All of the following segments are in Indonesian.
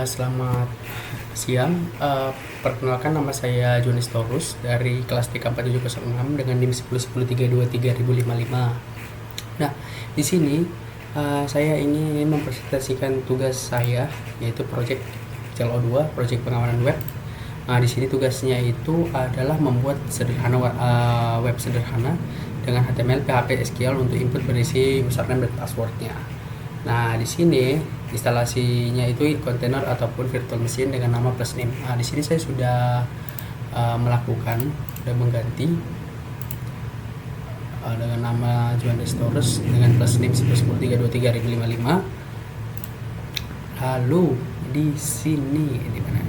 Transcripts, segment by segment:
Selamat siang. Perkenalkan, nama saya Jonis Torus dari kelas TK4706 dengan NIM 1010323055. Nah, di sini saya ingin mempresentasikan tugas saya, yaitu proyek CLO2, proyek pengamanan web. Nah, di sini tugasnya itu adalah membuat web sederhana dengan HTML, PHP, SQL untuk input berisi username dan passwordnya. Nah, di sini instalasinya itu kontainer ataupun virtual machine dengan nama plusname. Nah, di sini saya sudah melakukan dan mengganti dengan nama Johannes Torres dengan plusname 1010323055. Lalu di sini di mana?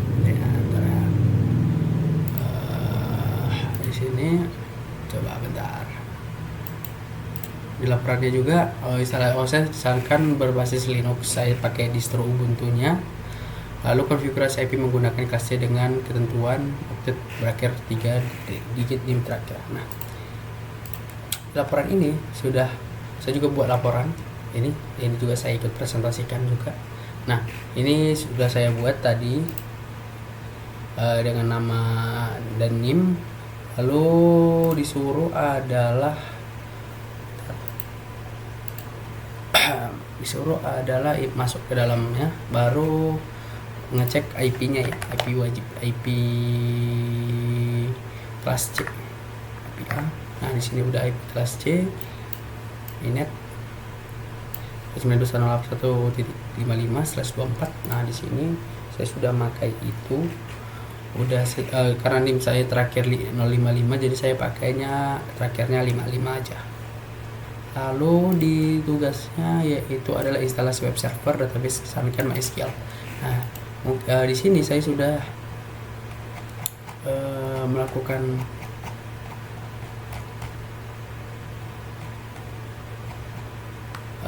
Di sini coba bentar. Di laporannya juga saya sarankan berbasis Linux, saya pakai distro Ubuntu-nya. Lalu konfigurasi IP menggunakan kelas C dengan ketentuan oktet berakhir 3 digit NIM terakhir. Nah, laporan ini sudah saya juga buat laporan ini juga saya ikut presentasikan juga. Nah, ini sudah saya buat tadi dengan nama dan NIM. Lalu disuruh adalah masuk ke dalamnya, baru ngecek IP-nya ya, IP wajib, IP kelas C, IP A. Nah, di sini udah IP kelas C, inet 92.1.55/24. Nah, di sini saya sudah pakai itu. Udah karena NIM saya terakhir 055, jadi saya pakainya terakhirnya 55 aja. Lalu di tugasnya yaitu adalah instalasi web server database sampaikan MySQL. Nah, di sini saya sudah melakukan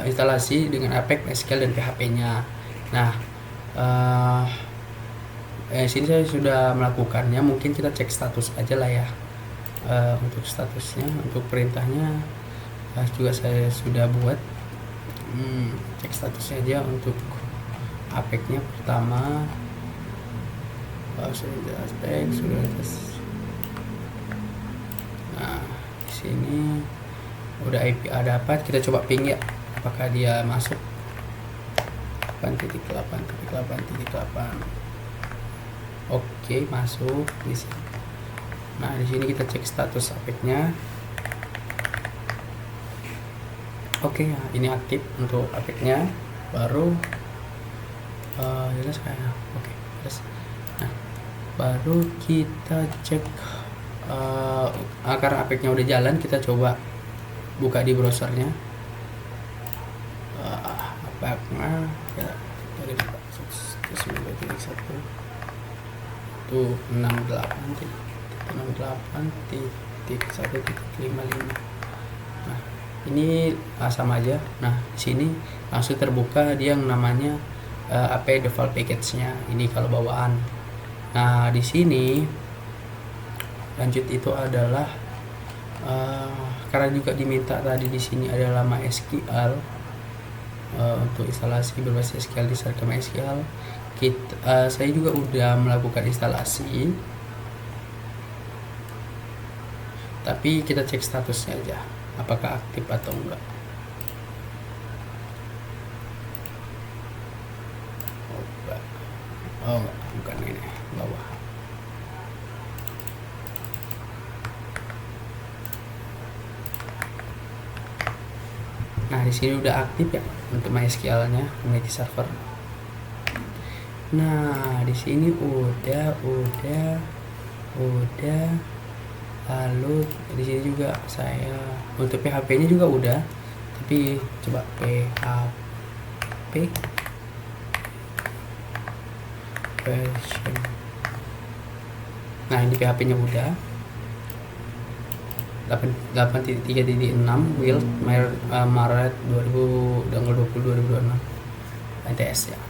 instalasi dengan Apex, MySQL dan PHP-nya. Nah, sini saya sudah melakukannya. Mungkin kita cek status aja lah ya. Untuk statusnya, untuk perintahnya juga saya sudah buat. Cek statusnya aja. Untuk Apex-nya pertama sudah Apex sudah. Nah, di sini udah IP A dapat, kita coba ping ya, apakah dia masuk 8.8.8.8. Oke, masuk di sini. Nah, di sini kita cek status Apex-nya. Oke, ya, ini aktif untuk Apex-nya. Baru jelas kayaknya. Oke, terus. Nah, baru kita cek karena Apex-nya udah jalan, kita coba buka di browsernya. Apex-nya ya, dari 168.1.55. Nah, ini sama aja. Nah, di sini langsung terbuka dia yang namanya AP default package-nya. Ini kalau bawaan. Nah, di sini lanjut itu adalah karena juga diminta tadi di sini adalah MySQL untuk instalasi berbasis SQL di server MySQL. Saya juga udah melakukan instalasi, tapi kita cek statusnya aja apakah aktif atau enggak. Enggak, bukan ini bawah. Nah, di sini udah aktif ya untuk MySQL-nya, community server. Nah, di sini udah. Lalu di sini juga saya untuk PHP-nya juga udah. Tapi coba PHP version. Nah, ini PHP-nya udah 8.3.6 build Maret 2026 NTS ya.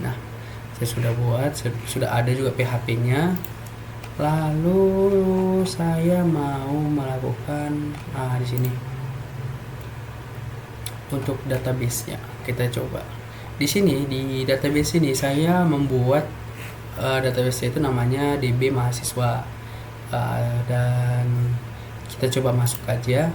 Nah, saya sudah buat, sudah ada juga PHP-nya. Lalu saya mau melakukan di sini untuk database-nya. Kita coba di sini di database ini saya membuat database itu namanya DB mahasiswa. Dan kita coba masuk aja.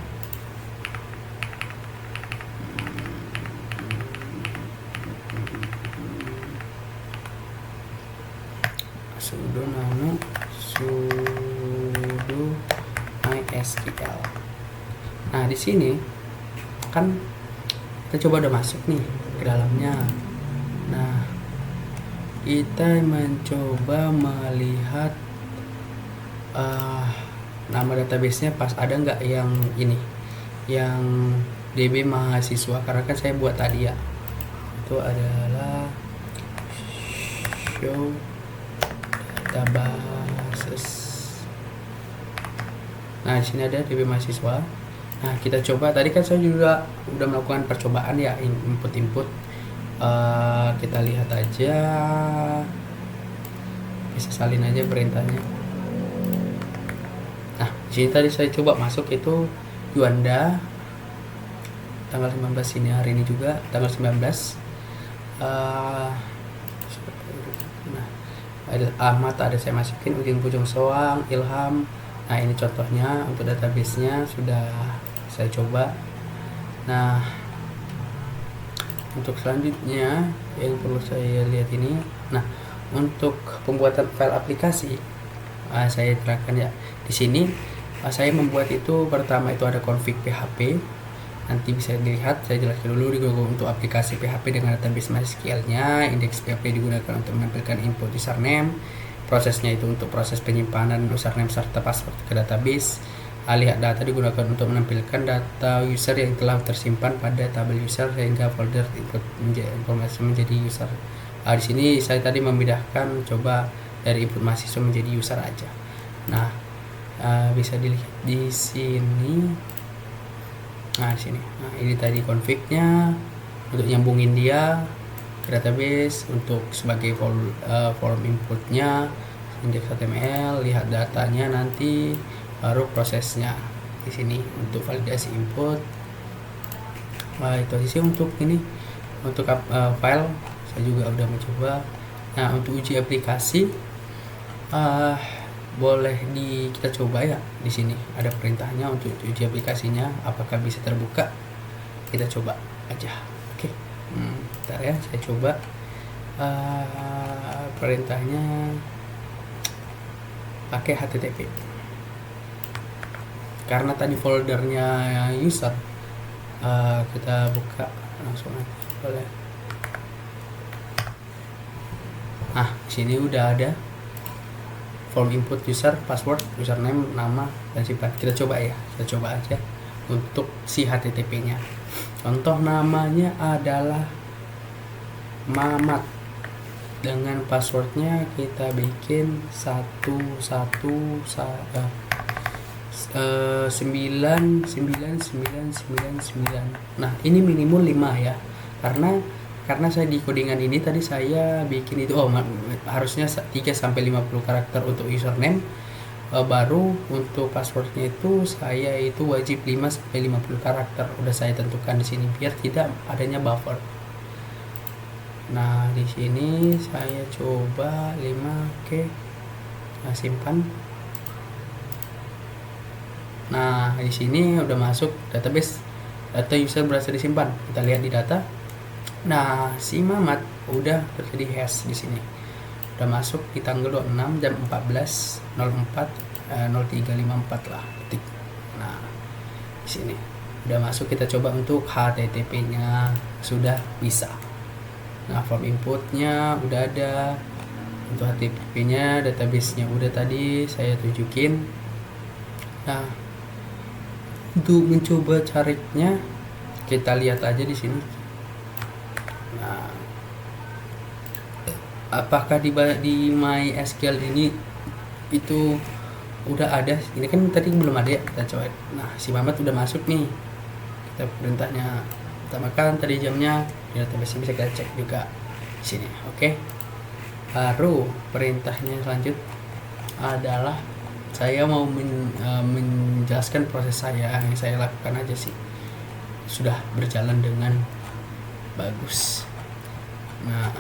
Sudo nano sudo mysql. Nah di sini kan kita coba udah masuk nih ke dalamnya. Nah kita mencoba melihat nama databasenya pas ada nggak yang ini, yang DB mahasiswa, karena kan saya buat tadi ya, itu adalah show databases. Nah di sini ada DB mahasiswa. Nah kita coba, tadi kan saya juga udah melakukan percobaan ya, input kita lihat aja, bisa salin aja perintahnya. Nah di sini tadi saya coba masuk itu Yuanda tanggal 19 ini, hari ini juga tanggal 19. Nah ada Ahmad, ada saya masukin Ujung Bujung Soang, Ilham. Nah ini contohnya untuk database-nya sudah saya coba. Nah untuk selanjutnya yang perlu saya lihat ini, nah untuk pembuatan file aplikasi saya terangkan ya. Di sini saya membuat itu, pertama itu ada config PHP, nanti bisa dilihat, saya jelaskan dulu di Google. Untuk aplikasi PHP dengan database MySQL-nya, indeks PHP digunakan untuk menampilkan input username. Prosesnya itu untuk proses penyimpanan username serta password ke database. Lihat data digunakan untuk menampilkan data user yang telah tersimpan pada tabel user sehingga folder input informasi menjadi user. Di sini saya tadi memindahkan coba dari input mahasiswa menjadi user aja. Nah bisa dilihat di sini. Nah di sini, nah ini tadi config-nya untuk nyambungin dia ke database, untuk sebagai form inputnya index HTML, lihat datanya nanti, baru prosesnya di sini untuk validasi input. Itu sih untuk ini, untuk file saya juga udah mencoba. Nah untuk uji aplikasi boleh kita coba ya. Di sini ada perintahnya untuk uji aplikasinya, apakah bisa terbuka, kita coba aja. Oke. Bentar ya, saya coba perintahnya pakai HTTP, karena tadi foldernya user. Kita buka langsung aja boleh. Nah sini udah ada form input user, password, username, nama, dan simpan. Kita coba ya, kita coba aja untuk si HTTP-nya. Contoh namanya adalah Mamat, dengan passwordnya kita bikin 99999. Nah ini minimum 5 ya, karena saya di codingan ini tadi saya bikin itu harusnya 3-50 karakter untuk username, baru untuk passwordnya itu saya itu wajib 5-50 karakter, udah saya tentukan di sini biar tidak adanya buffer. Nah di sini saya coba 5. Oke. Nah simpan. Nah di sini udah masuk database, data user berhasil disimpan. Kita lihat di data. Nah si Mamat udah terjadi hash di sini, udah masuk di tanggal 26 jam 14.04 0354 lah detik. Nah di sini udah masuk, kita coba untuk HTTP-nya sudah bisa. Nah form inputnya udah ada, untuk HTTP-nya, database-nya udah tadi saya tunjukin. Nah untuk mencoba caranya kita lihat aja di sini. Nah apakah di MySQL ini itu udah ada? Ini kan tadi belum ada ya, kita coba. Nah si Mamat udah masuk nih, kita perintahnya utamakan tadi jamnya di database bisa kita cek juga di sini. Oke. Baru perintahnya selanjut adalah saya mau menjelaskan proses saya yang saya lakukan aja sih, sudah berjalan dengan bagus. Nah,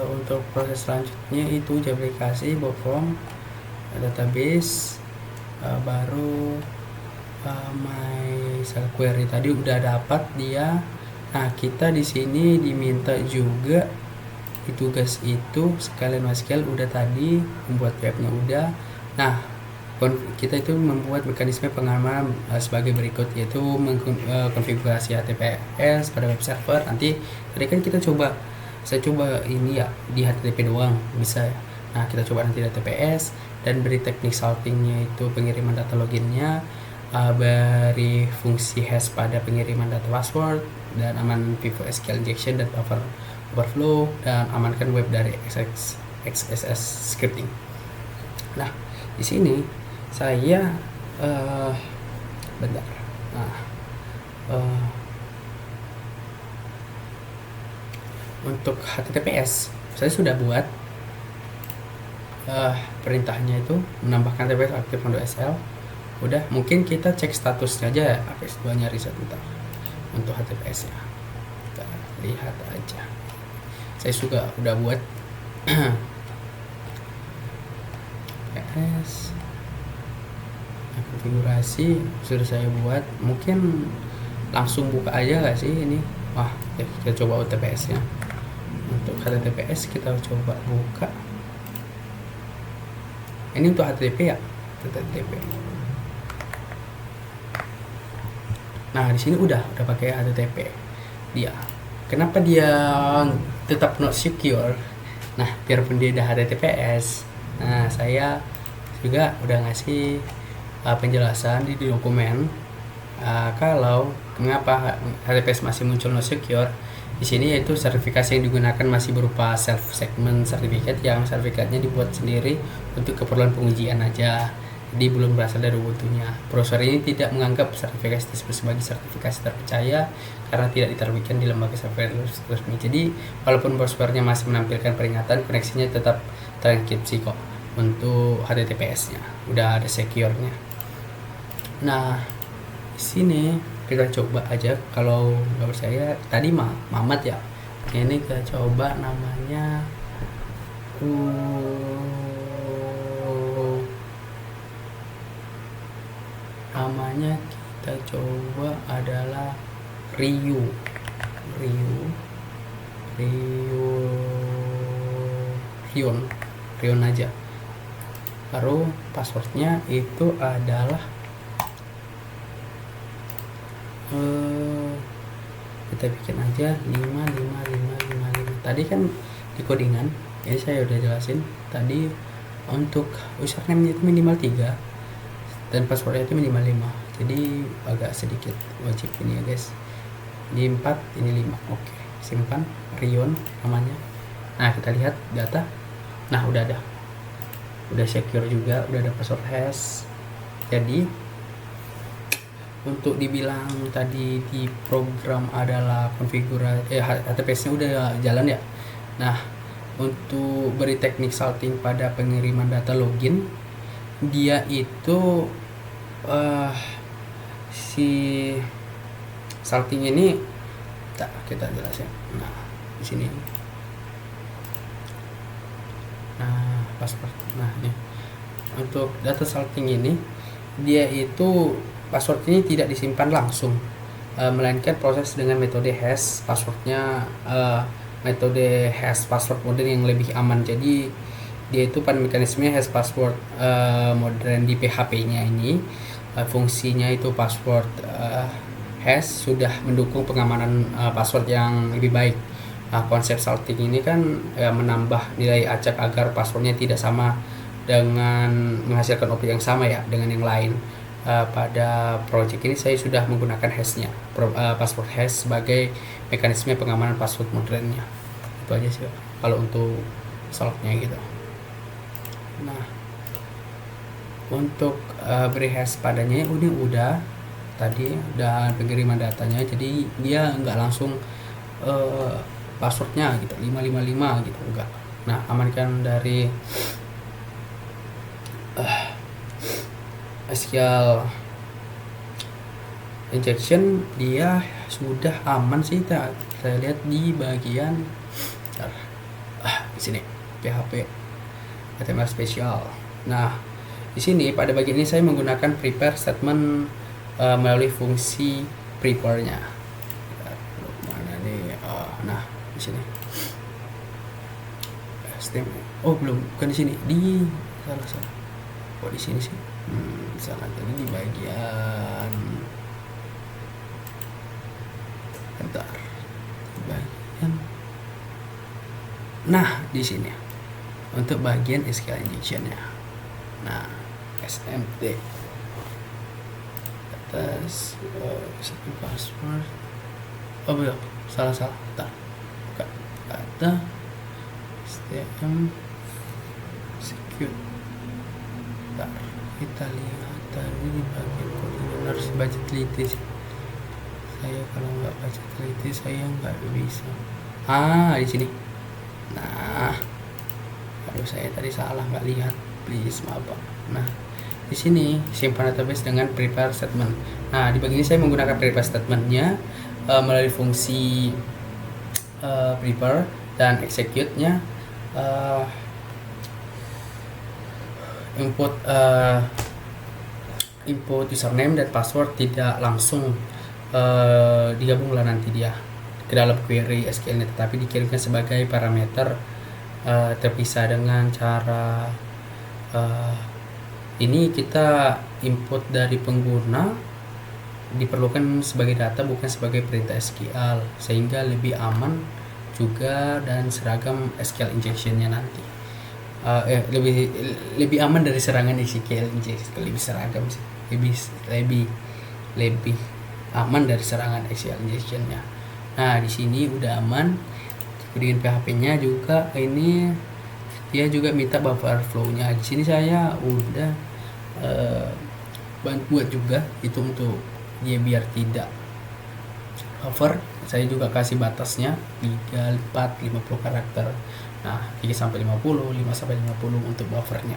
untuk proses selanjutnya itu uji aplikasi, perform database, baru my query tadi udah dapat dia. Nah, kita di sini diminta juga di tugas itu sekalian MySQL udah tadi, membuat webnya udah. Nah, kita itu membuat mekanisme pengamanan sebagai berikut, yaitu konfigurasi HTTPS pada web server. Nanti tadi kan saya coba ini ya di HTTP doang bisa ya. Nah, kita coba nanti HTTPS dan beri teknik saltingnya itu pengiriman data loginnya, beri fungsi hash pada pengiriman data password, dan aman pivot SQL injection dan buffer overflow, dan amankan web dari XSS scripting. Nah, di sini saya bentar. Nah, untuk HTTPS saya sudah buat perintahnya itu menambahkan TPS aktif .sl. Udah, mungkin kita cek statusnya aja ya, APS2 nya reset bentar. Untuk HTTPS nya kita lihat aja, saya juga udah buat PS konfigurasi sudah saya buat. Mungkin langsung buka aja gak sih ini? Wah, kita coba OTPS nya. Untuk HTTPS kita coba buka. Ini untuk HTTP ya, HTTP. Nah, di sini udah pakai HTTP dia. Kenapa dia tetap not secure? Nah, biarpun dia udah HTTPS, nah saya juga udah ngasih penjelasan di dokumen kalau mengapa HTTPS masih muncul not secure. Di sini yaitu sertifikasi yang digunakan masih berupa self segment certificate, yang sertifikatnya dibuat sendiri untuk keperluan pengujian aja. Jadi belum berasal dari Ubuntu-nya. Browser ini tidak menganggap sertifikasi tersebut sebagai sertifikasi terpercaya karena tidak diterbitkan di lembaga software resmi. Jadi walaupun browsernya masih menampilkan peringatan, koneksinya tetap terenkripsi kok. Untuk HTTPS-nya udah ada secure-nya. Nah, di sini kita coba aja, kalau nggak percaya tadi Mamat ya. Ini kita coba namanya kita coba adalah Rion aja. Baru passwordnya itu adalah kita bikin aja 55555. Tadi kan di codingan ya saya udah jelasin tadi, untuk username itu minimal 3 dan passwordnya itu minimal 5. Jadi agak sedikit wajib ini ya guys. Ini 4, ini 5. Oke, simpan Rion namanya. Nah, kita lihat data. Nah, udah secure juga, udah ada password hash. Jadi untuk dibilang tadi di program adalah konfigurasi HTTPS-nya udah jalan ya. Nah, untuk beri teknik salting pada pengiriman data login, dia itu si salting ini kita jelasin. Nah, di sini. Nah, password. Nah, ini untuk data salting ini dia itu password ini tidak disimpan langsung, melainkan proses dengan metode hash passwordnya, metode hash password modern yang lebih aman. Jadi dia itu pada mekanisme hash password modern di PHP-nya ini, fungsinya itu password hash sudah mendukung pengamanan password yang lebih baik. Konsep salting ini kan menambah nilai acak agar passwordnya tidak sama dengan menghasilkan objek yang sama ya dengan yang lain. Pada project ini saya sudah menggunakan hashnya, password hash sebagai mekanisme pengamanan password modernnya. Itu aja sih kalau untuk solve-nya gitu. Nah, untuk beri hash padanya ini udah tadi udah pengiriman datanya, jadi dia nggak langsung passwordnya gitu 555 gitu, enggak. Nah, amankan dari SQL injection, dia sudah aman sih. Kita saya lihat di bagian di sini PHP HTML spesial. Nah, di sini pada bagian ini saya menggunakan prepare statement melalui fungsi prepare-nya. Mana nih? Nah, di sini. Oh, belum, bukan di sini. Salah. Oh, di sini sih. Salah tadi di bagian. Bentar. Di bagian. Nah, di sini. Untuk bagian SQL injection-nya. Nah, SMT atas setting password. Oh, belum. Salah. Bentar. Buka. Ada STM secure. Bentar. Kita lihat tadi di bagian coding harus baca teliti. Saya kalau nggak baca teliti saya nggak bisa. Di sini. Nah, aduh, saya tadi salah, nggak lihat, please maaf Pak. Nah, di sini simpan database dengan prepare statement. Nah, di bagian ini saya menggunakan prepare statementnya melalui fungsi prepare dan execute-nya input username dan password tidak langsung digabunglah nanti dia ke dalam query SQL-nya, tetapi dikirimkan sebagai parameter terpisah dengan cara ini kita input dari pengguna diperlukan sebagai data bukan sebagai perintah SQL, sehingga lebih aman juga dan seragam SQL injection-nya nanti. Lebih aman dari serangan SQL injection, lebih seragam sih, lebih aman dari serangan SQL injection-nya. Nah, di sini udah aman. Kemudian PHP-nya juga ini dia juga minta buffer flow-nya. Di sini saya udah buat juga itu untuk dia biar tidak over. Saya juga kasih batasnya 3, 4, 50 karakter. Nah, 3 sampai 50, 5 sampai 50 untuk buffernya.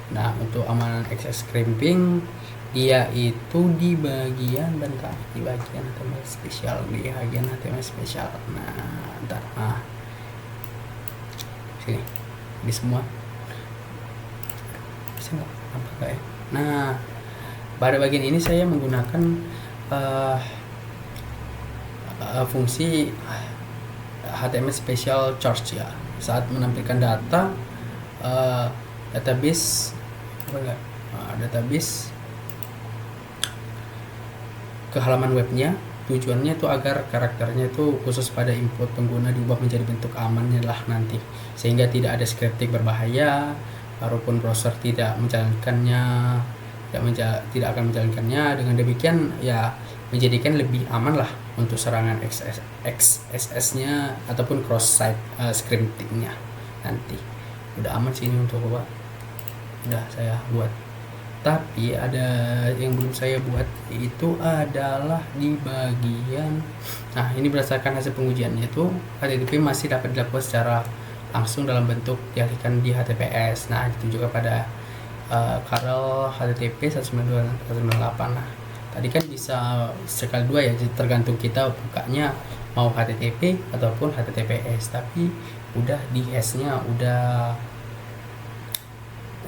Nah, untuk amanan access crimping dia itu di bagian HTML spesial, Nah, ntar. Sini. Ini semua. Bisa nggak? Apa ya? Nah, pada bagian ini saya menggunakan fungsi HTML special charge ya. Saat menampilkan data database ke halaman webnya, tujuannya itu agar karakternya itu khusus pada input pengguna diubah menjadi bentuk amannya lah nanti, sehingga tidak ada scripting berbahaya walaupun browser tidak akan menjalankannya. Dengan demikian ya menjadikan lebih aman lah untuk serangan XSS-nya ataupun cross-site scripting-nya nanti. Udah aman sih ini untuk Bapak. Udah saya buat. Tapi ada yang belum saya buat, itu adalah di bagian ini berdasarkan hasil pengujiannya itu HTTP masih dapat dilakukan secara langsung dalam bentuk dialihkan di HTTPS. Nah, itu juga pada kernel HTTP 192.168. Nah, tadi kan bisa sekali dua ya, tergantung kita bukanya mau HTTP ataupun HTTPS, tapi udah di hash-nya udah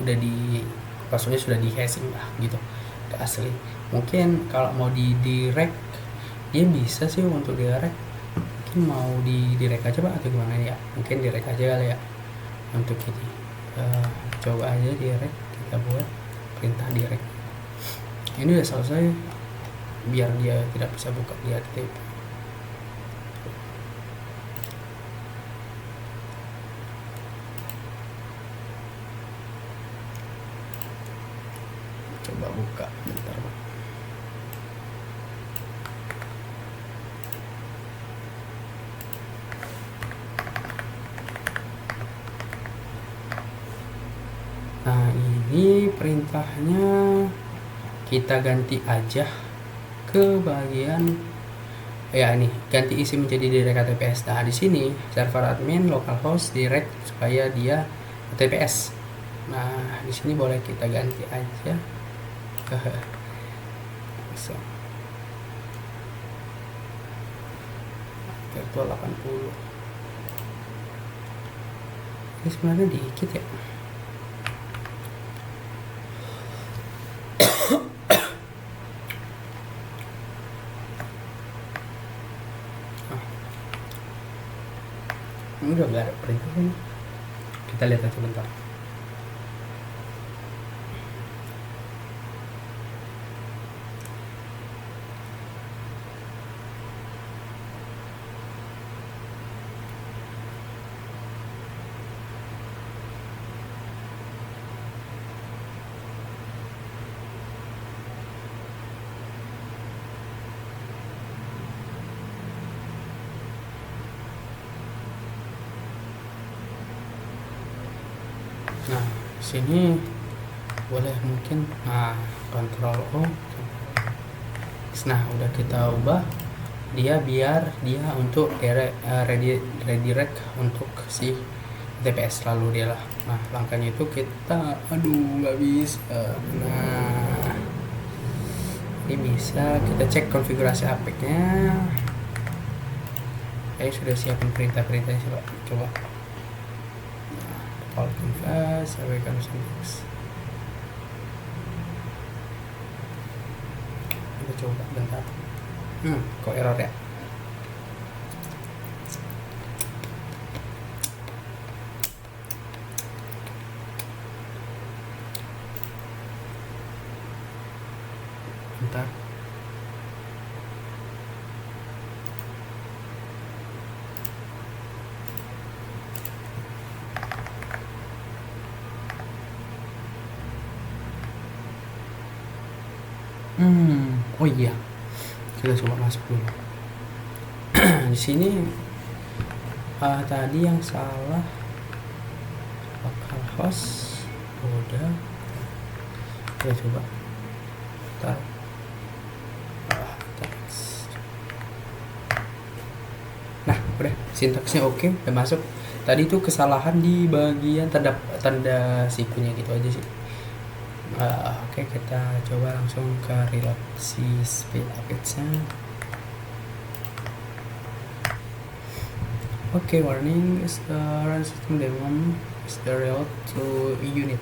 di passwordnya sudah di hashing lah gitu, udah asli. Mungkin kalau mau di direct dia bisa sih untuk direct, mungkin mau di direct aja Pak atau gimana ya, mungkin direct aja kali ya untuk ini. Coba aja direct, kita buat perintah direct. Ini udah selesai biar dia tidak bisa buka di HTTP. Coba buka bentar Pak. Nah, ini perintahnya kita ganti aja ke bagian ini ganti isi menjadi direct HTTPS. Nah, di sini server admin localhost direct supaya dia HTTPS. Nah, di sini boleh kita ganti aja virtual 80. Ini sebenarnya dikit ya. Ini udah gak ada perintah ini. Kita lihat aja bentar. Nah, sini boleh mungkin Ctrl O. Nah, udah kita ubah dia biar dia untuk redirect untuk si TPS, lalu dia lah. Nah, langkahnya itu kita nggak bisa. Nah, ini bisa kita cek konfigurasi APK-nya. Sudah siapin perintah-perintahnya, coba. All canvas, abaikan syntax. Kita coba bentar. Kok error ya? Bentar. Oh iya, kita coba masuk dulu. Di sini tadi yang salah localhost udah. Kita coba. Nah, udah sintaksnya oke, udah masuk. Tadi itu kesalahan di bagian tanda sikunya gitu aja sih. Oke, kita coba langsung ke reload si speed update-nya. Oke, warning is the run system daemon is the reload to unit.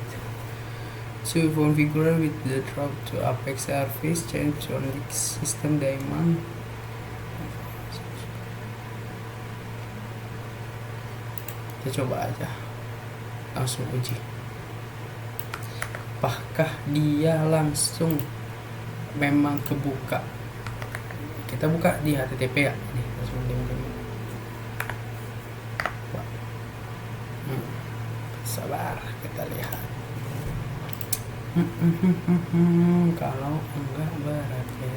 To configure with the drop to Apex service change on the system daemon. Kita coba aja langsung uji apakah dia langsung memang kebuka. Kita buka di HTTP ya, nih langsung sabar, kita lihat. Kalau enggak berarti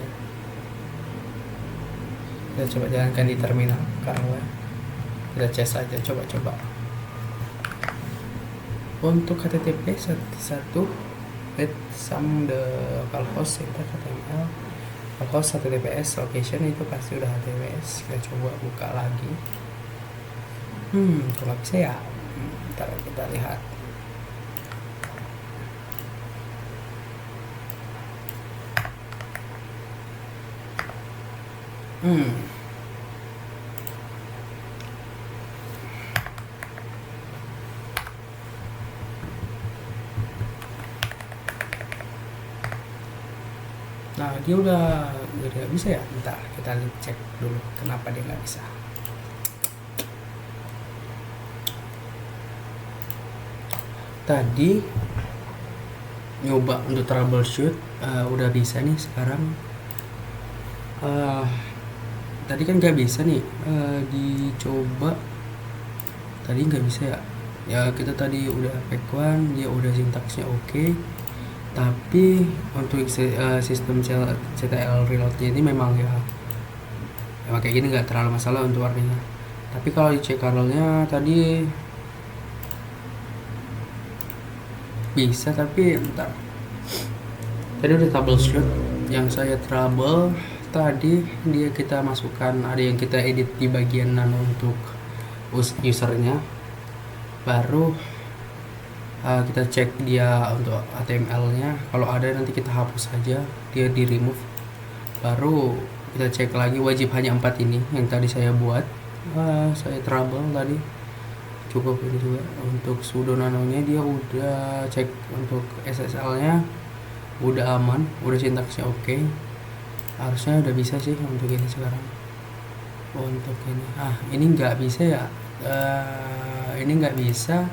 kita coba jalankan di terminal karena kita cek saja, coba untuk HTTP satu let some the localhost enter HTML localhost HTTPS location itu pasti udah HTTPS. Kita coba buka lagi. Kalau bisa ya, ntar kita lihat. Nah, dia udah nggak bisa ya. Bentar, kita cek dulu kenapa dia nggak bisa. Tadi nyoba untuk troubleshoot udah bisa nih sekarang. Tadi kan nggak bisa nih, dicoba tadi nggak bisa ya. Ya kita tadi udah pack1, dia udah sintaksnya oke. Tapi untuk sistem CTL reloadnya ini memang ya kayak gini nggak terlalu masalah untuk warnanya. Tapi kalau di cekkarolnya tadi bisa, tapi bentar. Tadi udah troubleshoot, yang saya trouble tadi dia kita masukkan, ada yang kita edit di bagian nano untuk usernya, baru kita cek dia untuk HTML-nya. Kalau ada nanti kita hapus saja, dia di remove. Baru kita cek lagi wajib hanya 4 ini yang tadi saya buat. Saya trouble tadi cukup ini juga. Untuk sudo nanonya dia udah cek untuk SSL nya udah aman, udah sintaksnya oke. Harusnya udah bisa sih untuk ini sekarang. Untuk ini nggak bisa ya. Ini nggak bisa,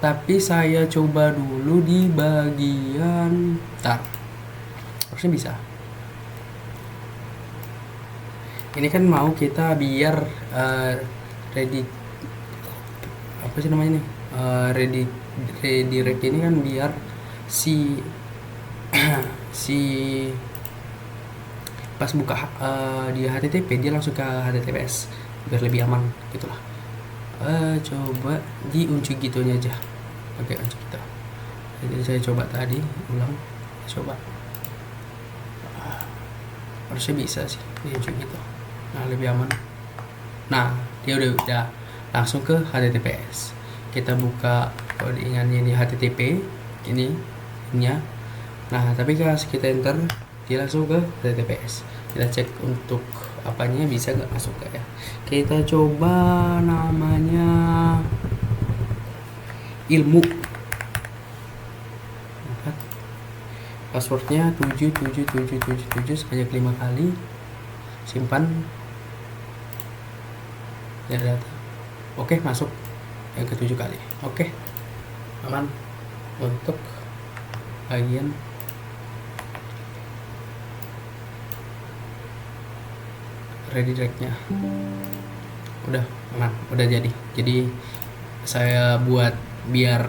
tapi saya coba dulu di bagian harusnya bisa. Ini kan mau kita biar ready, apa sih namanya nih, redirect ini kan biar si si pas buka di HTTP dia langsung ke HTTPS biar lebih aman gitulah. Coba diunci gitunya aja, oke unci gitu. Jadi saya coba tadi ulang, coba harusnya bisa sih diunci gitu. Nah lebih aman. Nah dia udah langsung ke HTTPS. Kita buka codingannya ini HTTP ini nya. Nah tapi kalau kita enter dia langsung ke HTTPS. Kita cek untuk apanya bisa nggak masuk ya. Kita coba namanya ilmu. Passwordnya 777777 sebanyak 5 kali. Simpan ya data. Oke masuk yang ke-7 kali. Oke aman. Untuk bagian redirectnya udah aman, udah jadi saya buat biar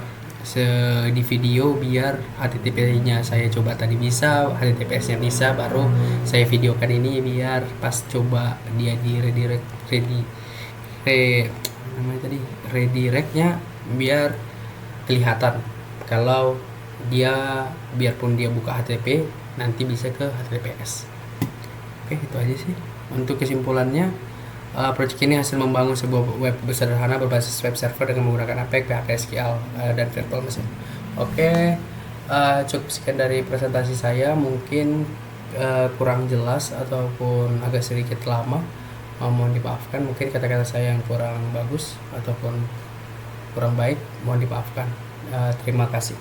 di video biar HTTP nya saya coba tadi bisa, HTTPS nya bisa, baru saya videokan ini biar pas coba dia di redirectnya biar kelihatan kalau dia biarpun dia buka HTTP nanti bisa ke HTTPS. Oke itu aja sih untuk kesimpulannya. Project ini hasil membangun sebuah web sederhana berbasis web server dengan menggunakan APEX, PHP, SQL, dan virtual machine. Oke, cukup sekian dari presentasi saya. Mungkin kurang jelas ataupun agak sedikit lama, mohon dimaafkan. Mungkin kata-kata saya yang kurang bagus ataupun kurang baik, mohon dimaafkan. Terima kasih.